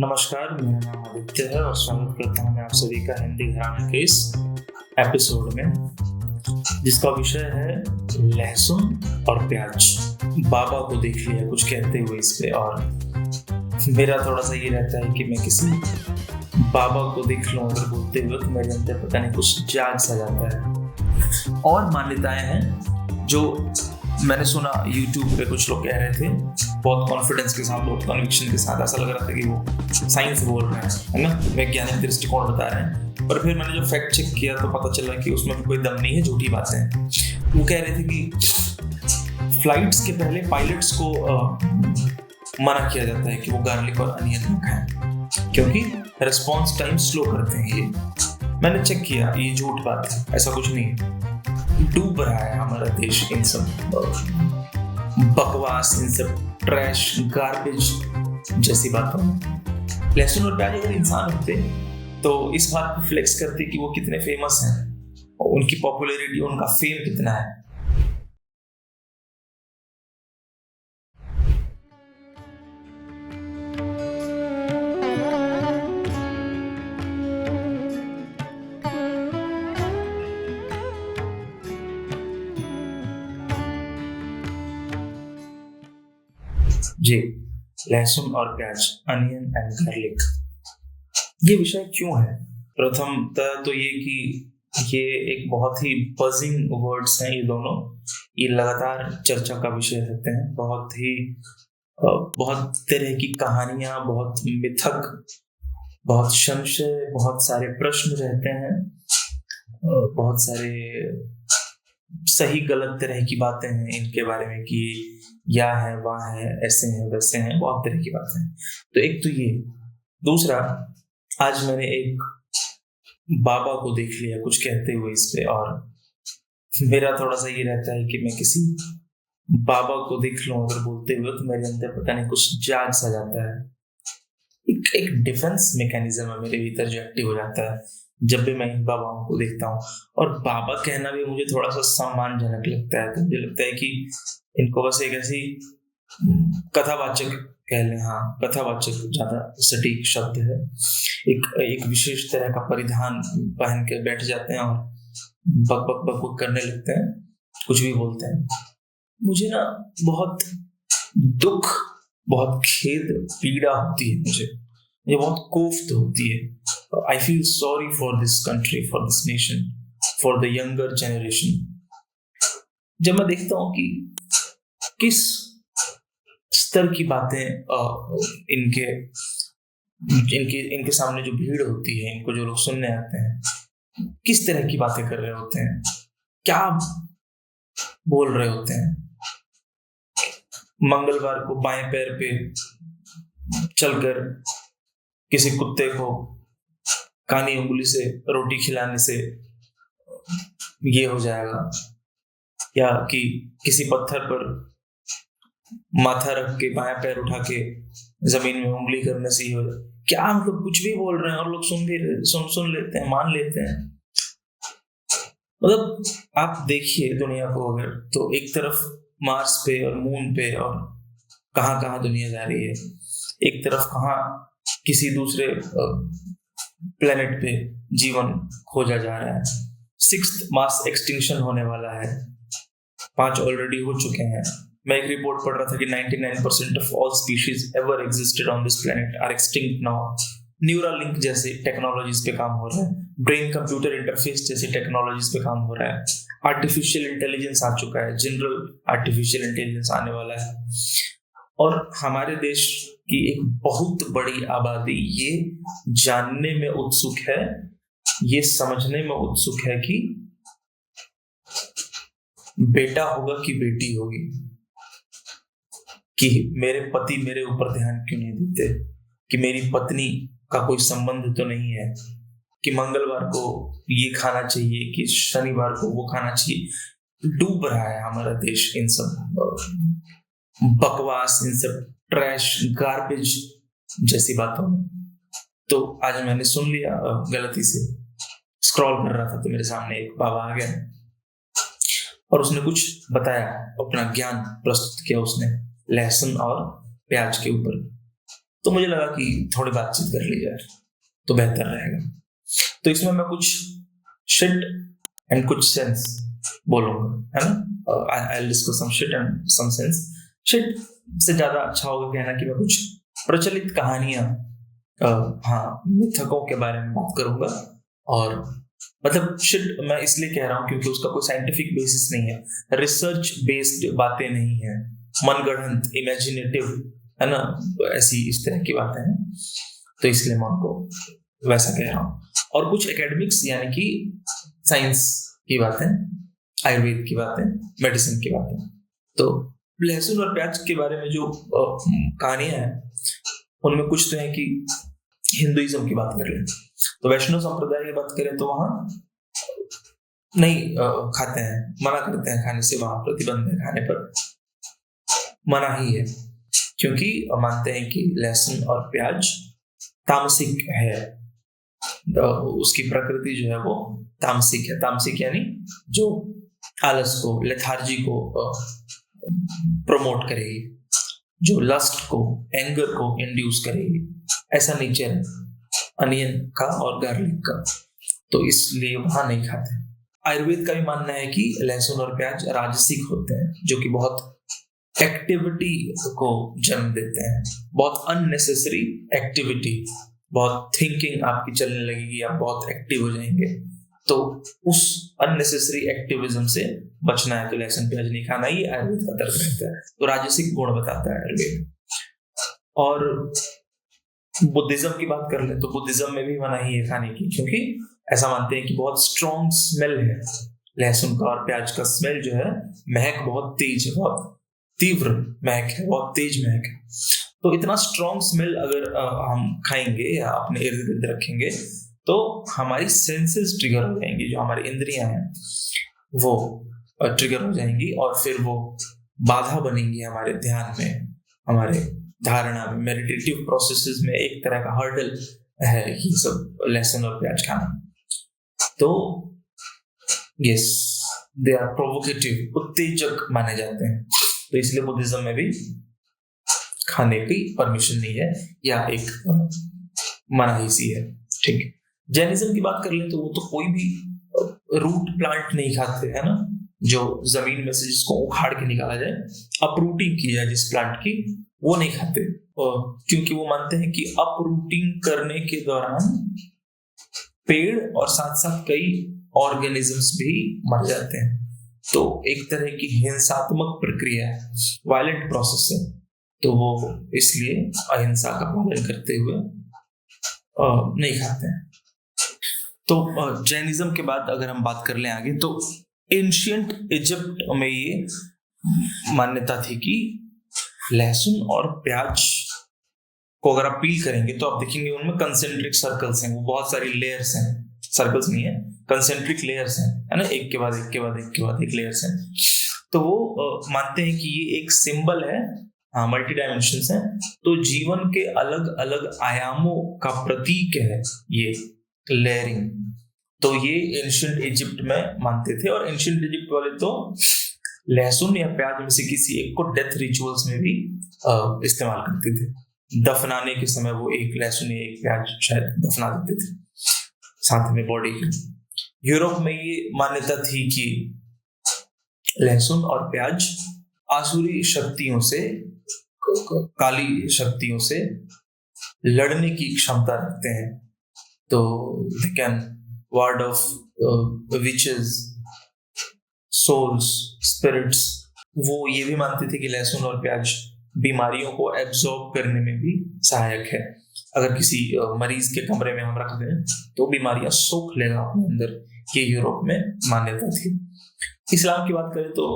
नमस्कार, मेरा नाम आदित्य है और स्वागत करता हूँ मैं आप सभी का हिंदी घराने के इस एपिसोड में, जिसका विषय है लहसुन और प्याज। बाबा को देख लिया कुछ कहते हुए इस पे, और मेरा थोड़ा सा ये रहता है कि मैं किसी बाबा को देख लूँ अगर बोलते हुए तो मेरे अंदर पता नहीं कुछ जाग सा जाता है। और मान्यताएं हैं जो मैंने सुना YouTube पे, कुछ लोग कह रहे थे बहुत कॉन्फिडेंस के साथ, बहुत कन्विक्शन के साथ, ऐसा लग रहा था कि वो साइंस बोल रहे हैं, है ना, वैज्ञानिक दृष्टिकोण बता रहे हैं। पर फिर मैंने जब फैक्ट चेक किया तो पता चला कि उसमें कोई दम नहीं है, झूठी बातें हैं। वो कह रहे थे कि फ्लाइट्स के पहले पायलट्स को मना किया जाता है कि वो गार्लिक और अनियन न खाएं, क्योंकि रिस्पॉन्स टाइम स्लो करते हैं। ये मैंने चेक किया, ये झूठ बात है, ऐसा कुछ नहीं है। डूब रहा है हमारा देश इन सब बकवास, इन सब ट्रैश गार्बेज जैसी बातों में। लहसुन और प्याज अगर इंसान होते तो इस बात पे फ्लेक्स करते कि वो कितने फेमस हैं और उनकी पॉपुलैरिटी, उनका फेम कितना है। जी, लहसुन और प्याज, अनियन एंड गार्लिक, ये विषय क्यों है? प्रथमतः तो ये कि ये एक बहुत ही बजिंग वर्ड्स हैं। ये दोनों, ये लगातार चर्चा का विषय रहते हैं। बहुत तरह की कहानियां, बहुत मिथक, बहुत संशय, बहुत सारे प्रश्न रहते हैं, बहुत सारे सही गलत तरह की बातें हैं इनके बारे में कि या है, वहाँ है, ऐसे हैं, वैसे हैं, बहुत तरह की बातें हैं। तो एक तो ये। दूसरा, आज मैंने एक बाबा को देख लिया कुछ कहते हुए इस पे, और मेरा थोड़ा सा ये रहता है कि मैं किसी बाबा को देख लूँ अगर बोलते हुए तो मेरे अंदर पता नहीं कुछ जाग सा जाता है। एक डिफेंस मैकेनिज्म है मेरे भीतर जो एक्टिव हो जाता है जब भी मैं इन बाबाओं को देखता हूँ। और बाबा कहना भी मुझे थोड़ा सा सम्मानजनक लगता है। तो मुझे लगता है कि इनको बस एक ऐसी कथावाचक कह लें, हाँ, कथावाचक ज्यादा सटीक शब्द है। एक विशेष तरह का परिधान पहन के बैठ जाते हैं और बक बक बक बक करने लगते हैं, कुछ भी बोलते हैं। मुझे ना बहुत दुख, बहुत खेद, पीड़ा होती है, मुझे बहुत कोफ्त होती है। I feel sorry for this country, for this nation, for the younger generation. जब मैं देखता हूँ कि किस स्तर की बातें इनके इनके इनके सामने जो भीड़ होती है, इनको जो लोग सुनने आते हैं, किस तरह की बातें कर रहे होते हैं, क्या बोल रहे होते हैं। मंगलवार को बाएं पैर पे चलकर किसी कुत्ते को कानी उंगली से रोटी खिलाने से ये हो जाएगा, या कि किसी पत्थर पर माथा रख के बाएं पैर उठा के जमीन में उंगली करने से ही हो जाए। क्या मतलब कुछ भी बोल रहे हैं और लोग सुन लेते हैं, मान लेते हैं। मतलब आप देखिए दुनिया को अगर, तो एक तरफ मार्स पे और मून पे और कहाँ दुनिया जा रही है, एक तरफ कहाँ किसी दूसरे प्लेनेट पे जीवन खोजा जा रहा है। 6th मास एक्सटिंक्शन होने वाला है, 5 ऑलरेडी हो चुके हैं। मैं एक रिपोर्ट पढ़ रहा था कि 99% of all species ever existed on this planet are extinct now. Neuralink जैसे टेक्नोलॉजीज पे काम हो रहा है, ब्रेन कंप्यूटर इंटरफेस जैसी टेक्नोलॉजीज पे काम हो रहा है, आर्टिफिशियल इंटेलिजेंस आ चुका है, जनरल आर्टिफिशियल इंटेलिजेंस आने वाला है। और हमारे देश की एक बहुत बड़ी आबादी ये जानने में उत्सुक है, ये समझने में उत्सुक है कि बेटा होगा कि बेटी होगी, कि मेरे पति मेरे ऊपर ध्यान क्यों नहीं देते, कि मेरी पत्नी का कोई संबंध तो नहीं है, कि मंगलवार को ये खाना चाहिए, कि शनिवार को वो खाना चाहिए। डूब रहा है हमारा देश इन सब बकवास, इन सब ट्रैश गार्बेज जैसी बातों में। तो आज मैंने सुन लिया, गलती से स्क्रॉल कर रहा था तो मेरे सामने एक बाबा आ गया और उसने कुछ बताया, अपना ज्ञान प्रस्तुत किया उसने लहसुन और प्याज के ऊपर। तो मुझे लगा कि थोड़ी बातचीत कर ली जाए तो बेहतर रहेगा। तो इसमें मैं कुछ शिट एंड कुछ सेंस बोलूंगा, है ना। I discuss some shit and some sense. Shit से ज्यादा अच्छा होगा कहना कि मैं कुछ प्रचलित कहानियां, हाँ, मिथकों के बारे में बात करूंगा। और मतलब शिट मैं इसलिए कह रहा हूँ क्योंकि उसका कोई साइंटिफिक बेसिस नहीं है, रिसर्च बेस्ड बातें नहीं है, मनगढ़ंत, इमेजिनेटिव, है ना, ऐसी इस तरह की बातें हैं। तो इसलिए मैं उनको वैसा कह रहा हूँ। और कुछ एकेडमिक्स यानी कि साइंस की बातें, आयुर्वेद की बातें, मेडिसिन की बातें। तो लहसुन और प्याज के बारे में जो कहानियां हैं उनमें कुछ तो है कि हिंदुइज्म की बात कर लें तो वैष्णव संप्रदाय की बात करें तो वहां नहीं खाते हैं, मना करते हैं खाने से, वहां प्रतिबंध है, खाने पर मना ही है, क्योंकि मानते हैं कि लहसुन और प्याज तामसिक है। उसकी प्रकृति जो है वो तामसिक है। तामसिक यानी जो आलस को, लेथार्जी को प्रमोट करेगी, जो लस्ट को, एंगर को इंड्यूस करेगी, ऐसा नेचर है अनियन का और गार्लिक का। तो इसलिए वहां नहीं खाते। आयुर्वेद का भी मानना है कि लहसुन और प्याज राजसिक होते हैं, जो कि बहुत एक्टिविटी को जन्म देते हैं, बहुत अननेसेसरी एक्टिविटी, बहुत थिंकिंग आपकी चलने लगेगी, आप बहुत एक्टिव हो जाएंगे। तो उस अननेसेसरी एक्टिविज्म से बचना है तो लहसुन प्याज नहीं खाना, ये आयुर्वेद का तर्क रहता है। तो राजसिक गुण बताता है आयुर्वेद। और बुद्धिज्म की बात कर ले तो बुद्धिज्म में भी मनाही है खाने की, क्योंकि ऐसा मानते हैं कि बहुत स्ट्रॉन्ग स्मेल है लहसुन का और प्याज का। स्मेल जो है, महक बहुत तेज है, बहुत तीव्र महक है, बहुत तेज महक है। तो इतना स्ट्रॉन्ग स्मेल अगर हम खाएंगे या अपने इर्द गिर्द रखेंगे तो हमारी सेंसेस ट्रिगर हो जाएंगी, जो हमारी इंद्रियां हैं वो ट्रिगर हो जाएंगी, और फिर वो बाधा बनेंगी हमारे ध्यान में, हमारे धारणा में, मेडिटेटिव प्रोसेसेस में एक तरह का हर्डल है ये सब लहसुन और प्याज खाना। तो यस, दे आर प्रोवोकेटिव, उत्तेजक माने जाते हैं। तो इसलिए बुद्धिज्म में भी खाने की परमिशन नहीं है, या एक मनाही सी है, ठीक है। जैनिज्म की बात कर ले तो वो तो कोई भी रूट प्लांट नहीं खाते, है ना, जो जमीन में से जिसको उखाड़ के निकाला जाए, अपरूटिंग की जाए जिस प्लांट की, वो नहीं खाते, क्योंकि वो मानते हैं कि अपरूटिंग करने के दौरान पेड़ और साथ साथ कई ऑर्गेनिजम्स भी मर जाते हैं। तो एक तरह की हिंसात्मक प्रक्रिया है, वायलेंट प्रोसेस है। तो वो इसलिए अहिंसा का पालन करते हुए नहीं खाते हैं। तो जैनिज्म के बाद अगर हम बात कर लें आगे, तो एंशिएंट इजिप्ट में ये मान्यता थी कि लहसुन और प्याज को अगर आप पील करेंगे तो आप देखेंगे उनमें कंसेंट्रिक सर्कल्स हैं, वो बहुत सारी लेयर्स हैं, सर्कल्स नहीं है, कंसेंट्रिक लेयर्स हैं, है ना, एक के बाद एक के बाद एक के बाद एक लेयर्स हैं। तो वो मानते हैं कि ये एक सिंबल है, हाँ, मल्टी डायमेंशंस हैं, तो जीवन के अलग अलग आयामों का प्रतीक है ये लेयरिंग। तो ये एंशिएंट इजिप्ट में मानते थे, और एंशिएंट इजिप्ट वाले तो लहसुन या प्याज में से किसी एक को डेथ रिचुअल्स में भी इस्तेमाल करते थे। दफनाने के समय वो एक लहसुन या एक प्याज शायद दफना देते थे साथ में बॉडी के। यूरोप में ये मान्यता थी कि लहसुन और प्याज आसुरी शक्तियों से, काली शक्तियों से लड़ने की क्षमता रखते हैं। तो they can ward off witches, souls, spirits। वो ये भी मानते थे कि लहसुन और प्याज बीमारियों को एब्जॉर्ब करने में भी सहायक है। अगर किसी मरीज के कमरे में हम रख दें तो बीमारियां सोख लेगा अपने अंदर, ये यूरोप में मान्यता थी। इस्लाम की बात करें तो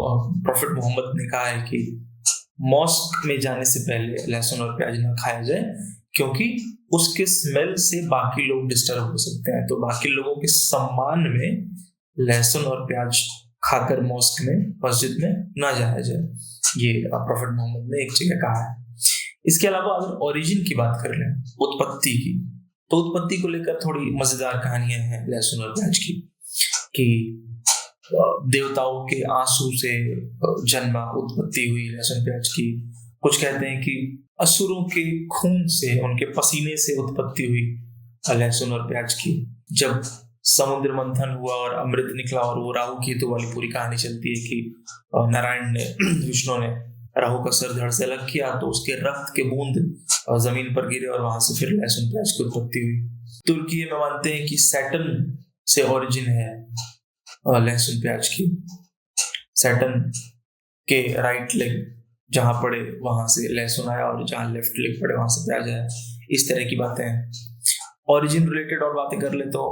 प्रॉफिट मोहम्मद ने कहा है कि मॉस्क में जाने से पहले लहसुन और प्याज ना खाया जाए, क्योंकि उसके स्मेल से बाकी लोग डिस्टर्ब हो सकते हैं। तो बाकी लोगों के सम्मान में लहसुन और प्याज खाकर मॉस्क में, मस्जिद में ना जाया जाए, ये प्रॉफिट मोहम्मद ने एक जगह कहा है। इसके अलावा अगर ओरिजिन की बात कर लें, उत्पत्ति की, तो उत्पत्ति को लेकर थोड़ी मजेदार कहानियां हैं लहसुन और प्याज की, कि देवताओं के आंसू से जन्मा, उत्पत्ति हुई लहसुन प्याज की। कुछ कहते हैं कि असुरों के खून से, उनके पसीने से उत्पत्ति हुई लहसुन और प्याज की। जब समुद्र मंथन हुआ और अमृत निकला और वो राहु केतु वाली पूरी कहानी चलती है कि नारायण ने विष्णु ने राहु का सर धड़ से अलग किया तो उसके रक्त के बूंद जमीन पर गिरे और वहां से फिर लहसुन प्याज की उत्पत्ति हुई। तुर्की में मानते हैं कि सैटर्न से ओरिजिन है लहसुन प्याज की। सैटर्न के राइट लेग जहां पड़े वहां से लहसुन आया और जहां लेफ्ट लेग पड़े वहां से प्याज आया। इस तरह की बातें हैं। ओरिजिन रिलेटेड और बातें कर ले तो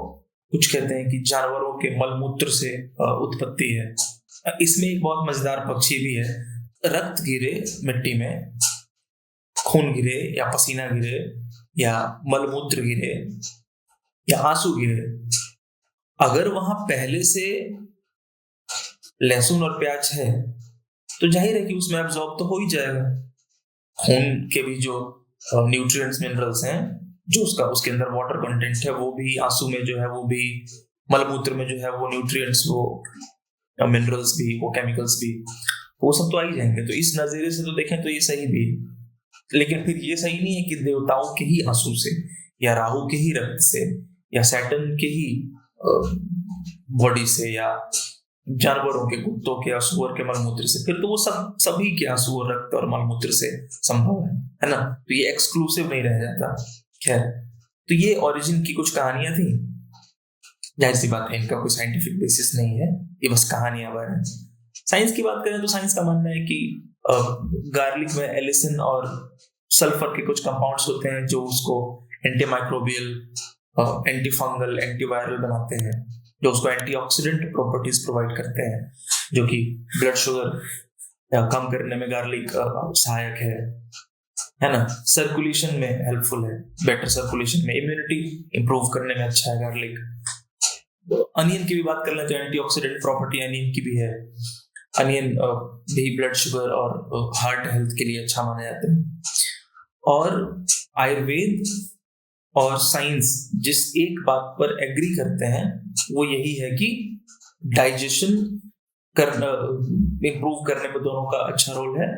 कुछ कहते हैं कि जानवरों के मलमूत्र से उत्पत्ति है। इसमें एक बहुत मजेदार पक्ष ये भी है, रक्त गिरे मिट्टी में, खून गिरे या पसीना गिरे या मलमूत्र गिरे या आंसू गिरे, अगर वहां पहले से लहसुन और प्याज है तो जाहिर है कि उसमें एब्जॉर्ब तो हो ही जाएगा। खून के भी जो न्यूट्रिएंट्स मिनरल्स हैं, जो उसके अंदर वाटर कंटेंट है, वो भी आंसू में जो है, वो भी मलमूत्र में जो है, वो न्यूट्रिएंट्स, वो मिनरल्स भी, वो केमिकल्स भी, वो सब तो आ ही जाएंगे। तो इस नजरिए से तो देखें तो ये सही भी, लेकिन फिर ये सही नहीं है कि देवताओं के ही आंसू से या राहु के ही रक्त से या सैटर्न के ही बॉडी से या जानवरों के, कुत्तों के, सुअर के मलमूत्र से, फिर तो वो सभी के आंसू और रक्त और मलमूत्र से संभव है ना। तो ये एक्सक्लूसिव नहीं रह जाता। खैर, तो ये ओरिजिन की कुछ कहानियां थी। जाहिर सी बात है इनका कोई साइंटिफिक बेसिस नहीं है, ये बस कहानियां हैं। साइंस की बात करें तो साइंस का मानना है कि गार्लिक में एलिसिन और सल्फर के कुछ कंपाउंड्स होते हैं जो उसको anti microbial, anti fungal, antiviral बनाते हैं, जो उसको एंटीऑक्सीडेंट प्रॉपर्टीज प्रोवाइड करते हैं, जो कि ब्लड शुगर कम करने में गार्लिक सहायक है ना। सर्कुलेशन में हेल्पफुल है, बेटर सर्कुलेशन में, इम्यूनिटी इंप्रूव करने में अच्छा है गार्लिक। अनियन की भी बात कर लें तो एंटीऑक्सीडेंट प्रॉपर्टी अनियन की भी है। अनियन भी ब्लड शुगर और हार्ट हेल्थ के लिए अच्छा माना जाता है। और आयुर्वेद और साइंस जिस एक बात पर एग्री करते हैं वो यही है कि डाइजेशन करना, इंप्रूव करने में दोनों का अच्छा रोल है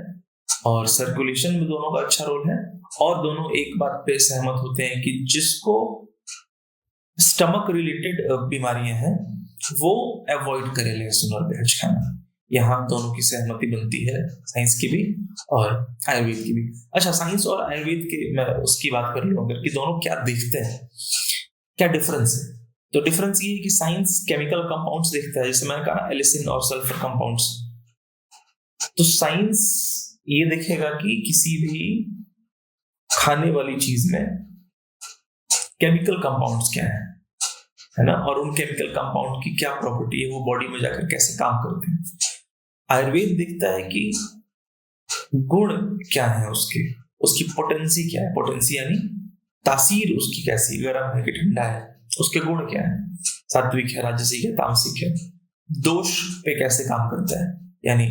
और सर्कुलेशन में दोनों का अच्छा रोल है। और दोनों एक बात पे सहमत होते हैं कि जिसको स्टमक रिलेटेड बीमारियां हैं वो अवॉइड करे लहसुन और प्याज खाना। यहाँ दोनों की सहमति बनती है, साइंस की भी और आयुर्वेद की भी। अच्छा, साइंस और आयुर्वेद के मैं उसकी बात कर लूँ अगर कि दोनों क्या देखते हैं, क्या डिफरेंस है। तो डिफरेंस ये है कि साइंस केमिकल कंपाउंड्स देखता है, जैसे मैंने कहा एलिसिन और सल्फर कंपाउंड्स। तो साइंस ये देखेगा कि किसी भी खाने वाली चीज में केमिकल कंपाउंड्स क्या है ना, और उन केमिकल कंपाउंड की क्या प्रॉपर्टी है, वो बॉडी में जाकर कैसे काम करते हैं। आयुर्वेद देखता है कि गुण क्या है उसकी पोटेंसी क्या है, पोटेंसी यानी तासीर उसकी कैसी, गर्म है कि ठंडा है, उसके गुण क्या है, सात्विक है, राजसिक है, तामसिक है। दोष पे कैसे काम करता है, यानी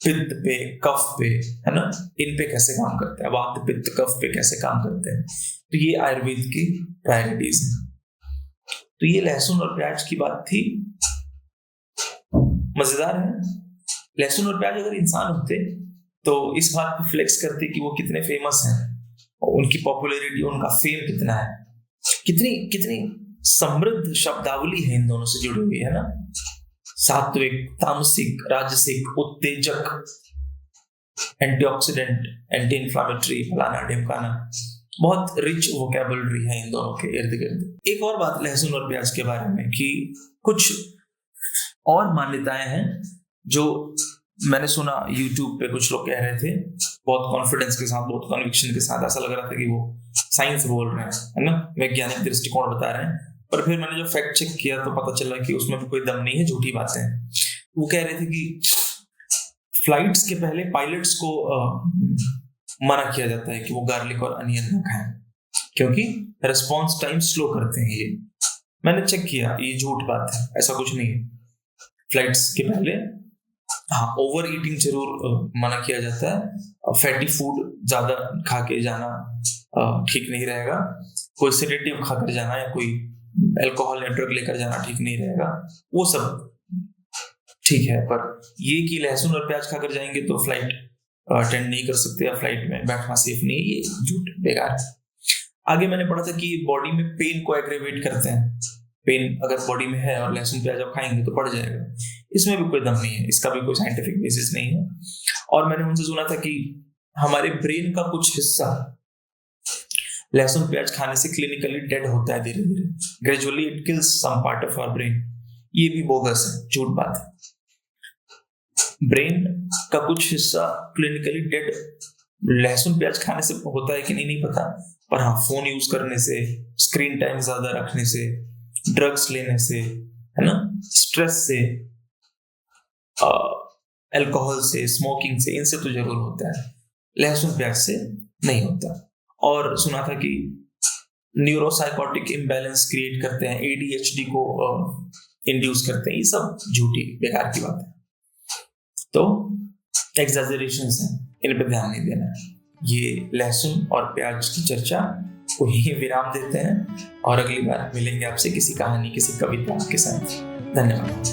पित्त पे, कफ पे, है ना, इन पे कैसे काम करता है, वात पित्त कफ पे कैसे काम करते हैं। तो ये आयुर्वेद की प्रायोरिटीज है। तो ये लहसुन और प्याज की बात थी। मजेदार है, लहसुन और प्याज अगर इंसान होते तो इस बात पे फ्लेक्स करते कि वो कितने फेमस हैं, उनकी पॉपुलैरिटी, उनका फेम कितना है, कितनी कितनी समृद्ध शब्दावली है इन दोनों से जुड़ी हुई है ना। सात्विक, तामसिक, राजसिक, उत्तेजक, एंटीऑक्सीडेंट, एंटी इंफ्लामेटरी, फलाना ढिमकाना, बहुत रिच वोकैबुलरी है इन दोनों के इर्द गिर्द। एक और बात लहसुन और प्याज के बारे में कि कुछ और मान्यताएं हैं जो मैंने सुना YouTube पे, कुछ लोग कह रहे थे बहुत कॉन्फिडेंस के साथ, बहुत कन्विक्शन के साथ, ऐसा लग रहा था कि वो साइंस बोल रहे हैं, है ना, वैज्ञानिक दृष्टिकोण बता रहे हैं। पर फिर मैंने जो फैक्ट चेक किया तो पता चला कि उसमें भी कोई दम नहीं है, झूठी बातें हैं। वो कह रहे थे कि फ्लाइट्स के पहले पायलट्स को मना किया जाता है कि वो गार्लिक और अनियन न खाएं क्योंकि रिस्पॉन्स टाइम स्लो करते हैं। ये मैंने चेक किया, ये झूठ बात है, ऐसा कुछ नहीं है। फ्लाइट्स के पहले हाँ, ओवर ईटिंग जरूर मना किया जाता है। फैटी फूड ज्यादा खा के जाना ठीक नहीं रहेगा, कोई सेडेटिव खाकर जाना या कोई अल्कोहल या ड्रग लेकर जाना ठीक नहीं रहेगा, वो सब ठीक है। पर ये कि लहसुन और प्याज खाकर जाएंगे तो फ्लाइट अटेंड नहीं कर सकते या फ्लाइट में बैठना सेफ नहीं है, ये झूठ बेकार है। आगे मैंने पढ़ा था कि बॉडी में पेन को एग्रेवेट करते हैं। पेन अगर बॉडी में है और लहसुन प्याज आप खाएंगे तो बढ़ जाएगा। इसमें भी कोई दम नहीं है, इसका भी कोई साइंटिफिक बेसिस नहीं है। और मैंने उनसे सुना था कि हमारे ब्रेन का कुछ हिस्सा लहसुन प्याज खाने से क्लिनिकली डेड होता है धीरे धीरे, gradually it kills some part of our brain. ये भी बोगस है, झूठ बात है। ब्रेन का कुछ हिस्सा क्लिनिकली डेड लहसुन प्याज खाने से होता है कि नहीं पता, पर हाँ फोन यूज करने से, स्क्रीन टाइम ज्यादा रखने से, ड्रग्स लेने से, है ना, स्ट्रेस से, अल्कोहल से, स्मोकिंग से, इनसे तो जरूर होता है, लहसुन प्याज से नहीं होता। और सुना था कि न्यूरोसाइकोटिक इम्बैलेंस क्रिएट करते हैं, ADHD को इंड्यूस करते हैं। ये सब झूठी बेकार की बात है, तो एग्जैजरेशंस हैं, इन पे ध्यान नहीं देना है। ये लहसुन और प्याज की चर्चा को ही विराम देते हैं और अगली बार मिलेंगे आपसे किसी कहानी, किसी कविता के साथ। धन्यवाद।